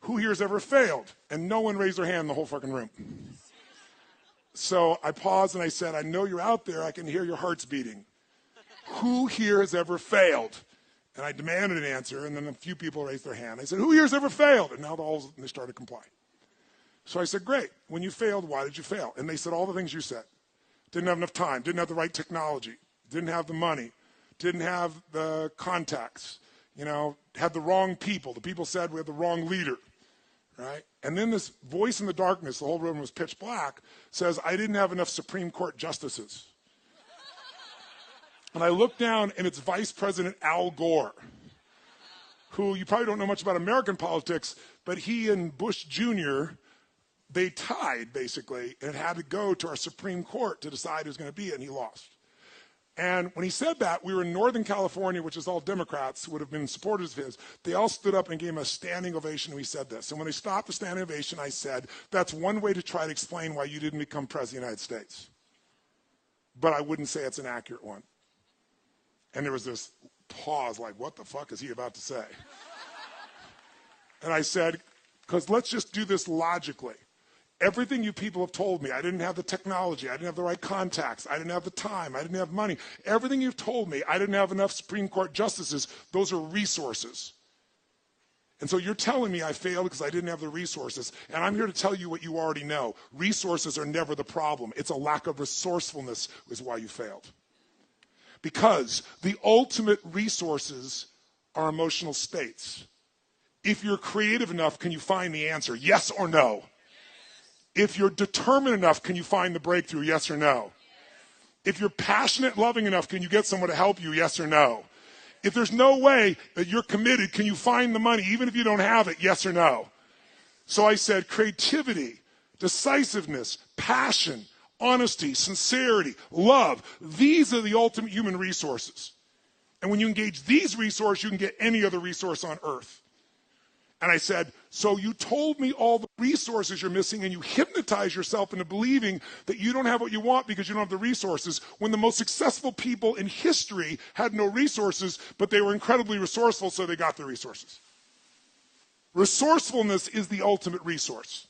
who here has ever failed? And no one raised their hand in the whole fucking room. So I paused and I said, I know you're out there. I can hear your hearts beating. Who here has ever failed? And I demanded an answer, and then a few people raised their hand. I said, who here has ever failed? And now they started complying. So I said, great. When you failed, why did you fail? And they said all the things you said. Didn't have enough time, didn't have the right technology, didn't have the money, didn't have the contacts, had the wrong people. The people said we had the wrong leader, right? And then this voice in the darkness, the whole room was pitch black, says, I didn't have enough Supreme Court justices. And I looked down, and it's Vice President Al Gore, who you probably don't know much about American politics, but he and Bush Jr., they tied, basically, and had to go to our Supreme Court to decide who's going to be it, and he lost. And when he said that, we were in Northern California, which is all Democrats who would have been supporters of his. They all stood up and gave him a standing ovation when he said this. And when they stopped the standing ovation, I said, that's one way to try to explain why you didn't become president of the United States. But I wouldn't say it's an accurate one. And there was this pause, like, what the fuck is he about to say? And I said, because let's just do this logically. Everything you people have told me, I didn't have the technology, I didn't have the right contacts, I didn't have the time, I didn't have money. Everything you've told me, I didn't have enough Supreme Court justices, those are resources. And so you're telling me I failed because I didn't have the resources. And I'm here to tell you what you already know. Resources are never the problem. It's a lack of resourcefulness is why you failed. Because the ultimate resources are emotional states. If you're creative enough, can you find the answer? Yes or no? If you're determined enough, can you find the breakthrough? Yes or no? If you're passionate, loving enough, can you get someone to help you? Yes or no? If there's no way that you're committed, can you find the money, even if you don't have it? Yes or no? So I said creativity, decisiveness, passion, honesty, sincerity, love. These are the ultimate human resources. And when you engage these resources, you can get any other resource on earth. And I said, so you told me all the resources you're missing, and you hypnotize yourself into believing that you don't have what you want because you don't have the resources, when the most successful people in history had no resources, but they were incredibly resourceful, so they got the resources. Resourcefulness is the ultimate resource.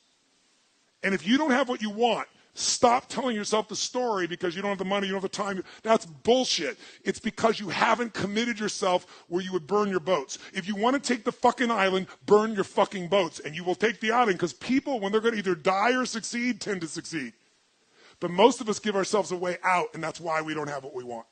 And if you don't have what you want, stop telling yourself the story because you don't have the money, you don't have the time. That's bullshit. It's because you haven't committed yourself where you would burn your boats. If you want to take the fucking island, burn your fucking boats, and you will take the island, because people, when they're going to either die or succeed, tend to succeed. But most of us give ourselves a way out, and that's why we don't have what we want.